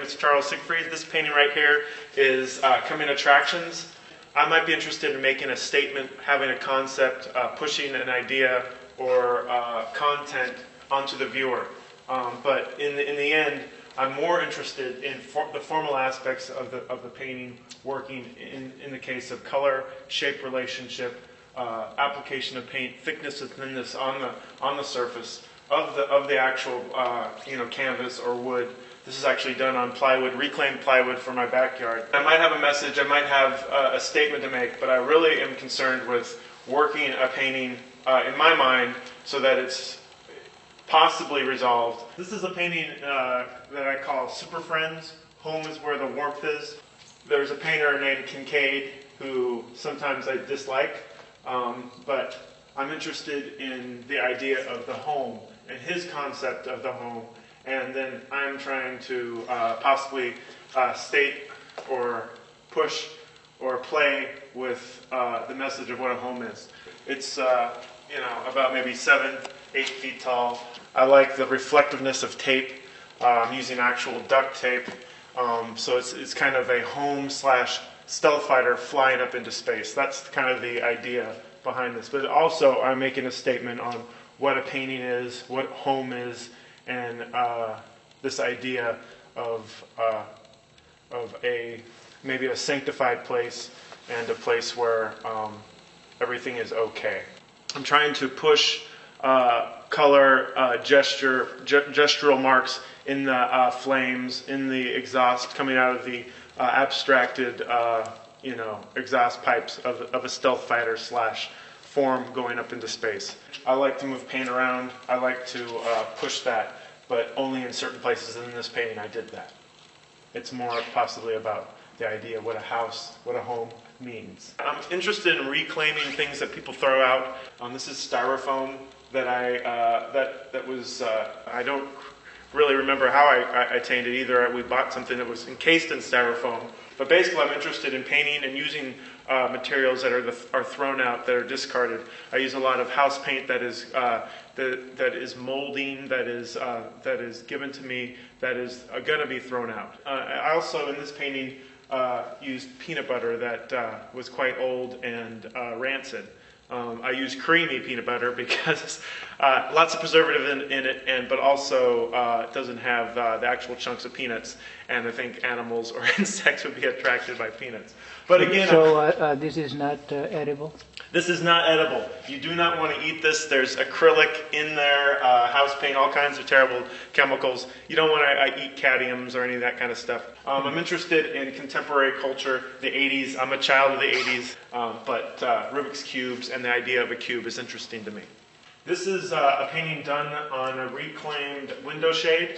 is Charles Siegfried. This painting right here is Coming Attractions. I might be interested in making a statement, having a concept, pushing an idea or content onto the viewer. But in the end, I'm more interested in the formal aspects of the painting, working in the case of color, shape relationship, application of paint, thickness and thinness on the surface of the actual canvas or wood. This is actually done on plywood, reclaimed plywood for my backyard. I might have a message, I might have a statement to make, but I really am concerned with working a painting in my mind so that it's possibly resolved. This is a painting that I call Super Friends. Home is where the warmth is. There's a painter named Kincaid who sometimes I dislike, but I'm interested in the idea of the home and his concept of the home, and then I'm trying to possibly state or push or play with the message of what a home is. It's about maybe 7-8 feet tall. I like the reflectiveness of tape. I'm using actual duct tape, so it's kind of a home / stealth fighter flying up into space. That's kind of the idea behind this. But also I'm making a statement on what a painting is, what home is, and this idea of maybe a sanctified place and a place where everything is okay. I'm trying to push color, gestural marks in the flames, in the exhaust coming out of the abstracted, exhaust pipes of a stealth fighter / form going up into space. I like to move paint around. I like to push that, but only in certain places. And in this painting, I did that. It's more possibly about the idea of what a house, what a home means. I'm interested in reclaiming things that people throw out. This is styrofoam that I don't really remember how I attained it either. We bought something that was encased in styrofoam. But basically, I'm interested in painting and using materials that are thrown out, that are discarded. I use a lot of house paint that is molding, that is given to me, that is going to be thrown out. I also, in this painting, used peanut butter that was quite old and rancid. I use creamy peanut butter because lots of preservative in it, but also it doesn't have the actual chunks of peanuts. And I think animals or insects would be attracted by peanuts. But again, so this is not edible? This is not edible. You do not want to eat this. There's acrylic in there, house paint, all kinds of terrible chemicals. You don't want to eat cadmiums or any of that kind of stuff. I'm interested in contemporary culture, the 80s. I'm a child of the 80s, but Rubik's Cubes and the idea of a cube is interesting to me. This is a painting done on a reclaimed window shade.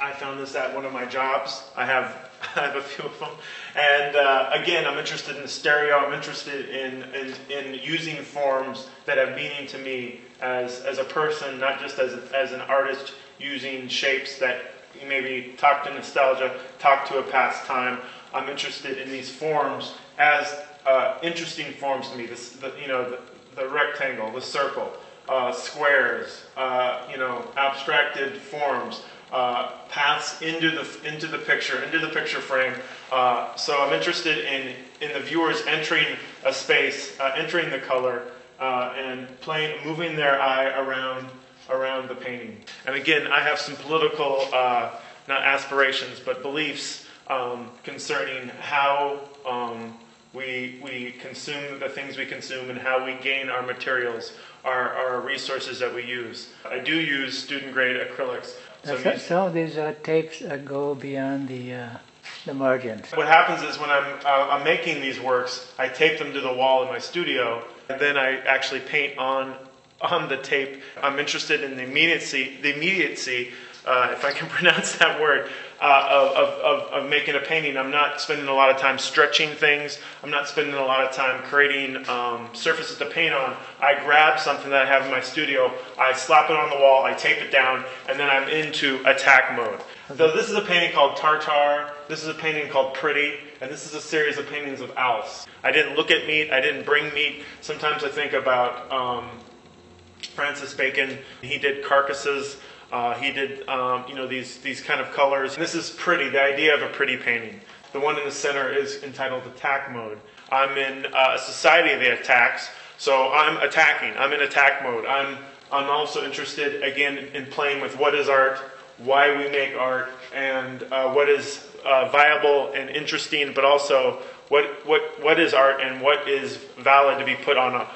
I found this at one of my jobs. I have a few of them. And again, I'm interested in stereo. I'm interested in using forms that have meaning to me as a person, not just as an artist, using shapes that maybe talk to nostalgia, talk to a past time. I'm interested in these forms as interesting forms to me. The rectangle, the circle, squares, abstracted forms. Paths into the picture frame. So I'm interested in the viewers entering a space, entering the color, and moving their eye around the painting. And again, I have some political, not aspirations, but beliefs concerning how we consume the things we consume and how we gain our materials, our resources that we use. I do use student-grade acrylics. So some of these tapes go beyond the margins. What happens is when I'm making these works, I tape them to the wall in my studio, and then I actually paint on the tape. I'm interested in the immediacy, if I can pronounce that word, of making a painting. I'm not spending a lot of time stretching things. I'm not spending a lot of time creating surfaces to paint on. I grab something that I have in my studio, I slap it on the wall, I tape it down, and then I'm into attack mode. So this is a painting called Tartar, this is a painting called Pretty, and this is a series of paintings of Alice. I didn't look at meat, I didn't bring meat. Sometimes I think about Francis Bacon. He did carcasses He did, these kind of colors. This is pretty, the idea of a pretty painting. The one in the center is entitled Attack Mode. I'm in a society that attacks, so I'm attacking. I'm in attack mode. I'm also interested, again, in playing with what is art, why we make art, and what is viable and interesting, but also what is art and what is valid to be put on a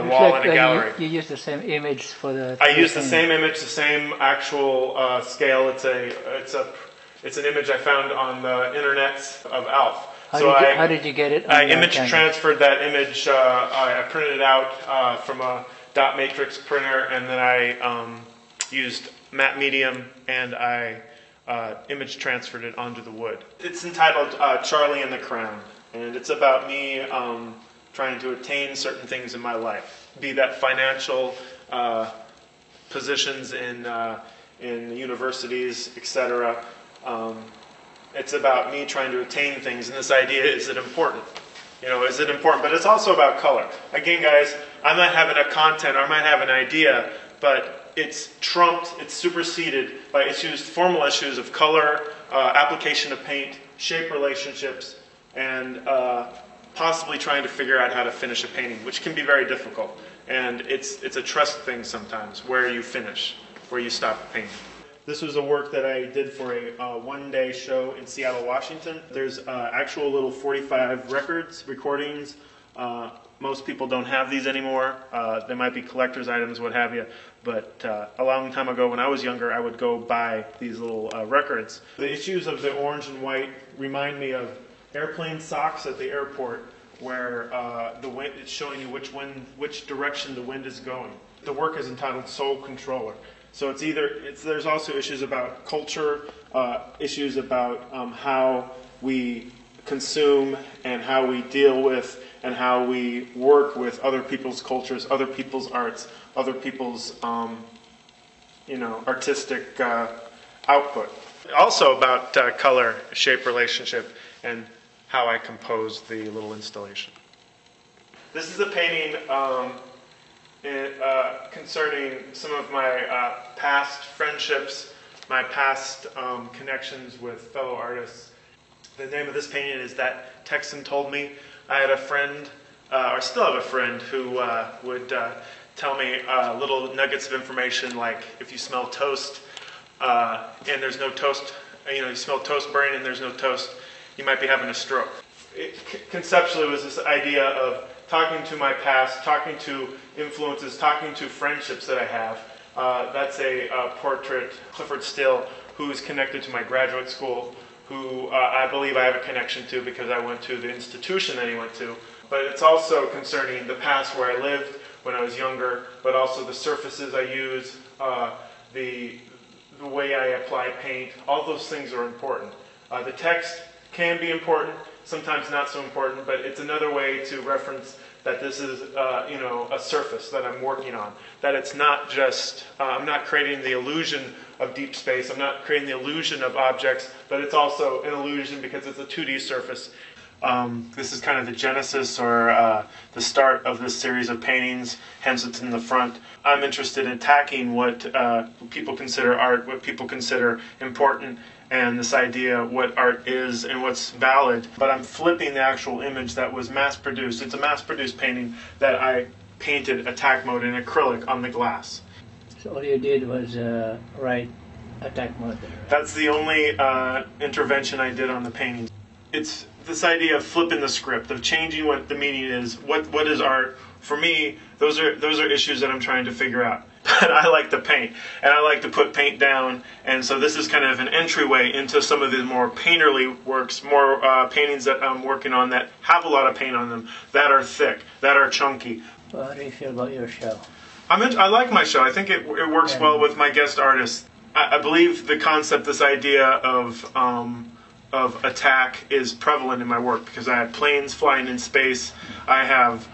wall in a gallery. You use the same image for the... I use the same image, the same actual scale. It's an image I found on the internet of Alf. How did you get it? I image transferred that image. I printed it out from a dot matrix printer, and then I used matte medium, and I image transferred it onto the wood. It's entitled Charlie and the Crown, and it's about me trying to attain certain things in my life, be that financial positions in universities, etc. It's about me trying to attain things, and this idea, is it important? Is it important? But it's also about color. Again, guys, I might have a content, or I might have an idea, but it's trumped, it's superseded by formal issues of color, application of paint, shape relationships, and possibly trying to figure out how to finish a painting, which can be very difficult. And it's a trust thing sometimes, where you finish, where you stop painting. This was a work that I did for a one-day show in Seattle, Washington. There's actual little 45 recordings. Most people don't have these anymore. They might be collector's items, what have you. But a long time ago, when I was younger, I would go buy these little records. The issues of the orange and white remind me of airplane socks at the airport, where the wind is showing you which direction the wind is going. The work is entitled Soul Controller. So there's also issues about culture, issues about how we consume and how we deal with and how we work with other people's cultures, other people's arts, other people's artistic output. Also about color, shape relationship, and how I compose the little installation. This is a painting concerning some of my past friendships, my past connections with fellow artists. The name of this painting is That Texan Told Me. I had a friend, or still have a friend, who would tell me little nuggets of information, like if you smell toast and there's no toast, you smell toast burning and there's no toast, you might be having a stroke. Conceptually, it was this idea of talking to my past, talking to influences, talking to friendships that I have. That's a portrait, Clifford Still, who is connected to my graduate school, who I believe I have a connection to because I went to the institution that he went to. But it's also concerning the past where I lived when I was younger, but also the surfaces I use, the way I apply paint. All those things are important. The text can be important, sometimes not so important, but it's another way to reference that this is, a surface that I'm working on. That it's not just, I'm not creating the illusion of deep space, I'm not creating the illusion of objects, but it's also an illusion because it's a 2D surface. This is kind of the genesis or the start of this series of paintings, hence it's in the front. I'm interested in attacking what people consider art, what people consider important, and this idea what art is and what's valid. But I'm flipping the actual image that was mass-produced. It's a mass-produced painting that I painted attack mode in acrylic on the glass. So all you did was write attack mode there, right? That's the only intervention I did on the painting. It's this idea of flipping the script, of changing what the meaning is. What is art? For me, those are issues that I'm trying to figure out. But I like to paint, and I like to put paint down, and so this is kind of an entryway into some of the more painterly works, more paintings that I'm working on that have a lot of paint on them, that are thick, that are chunky. Well, how do you feel about your show? I like my show. I think it works well with my guest artists. I believe the concept, this idea of attack is prevalent in my work because I have planes flying in space. I have,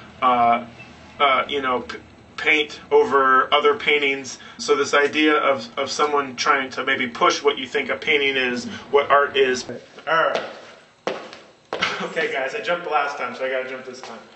paint over other paintings. So this idea of someone trying to maybe push what you think a painting is, what art is. All right. Okay, guys, I jumped last time, so I got to jump this time.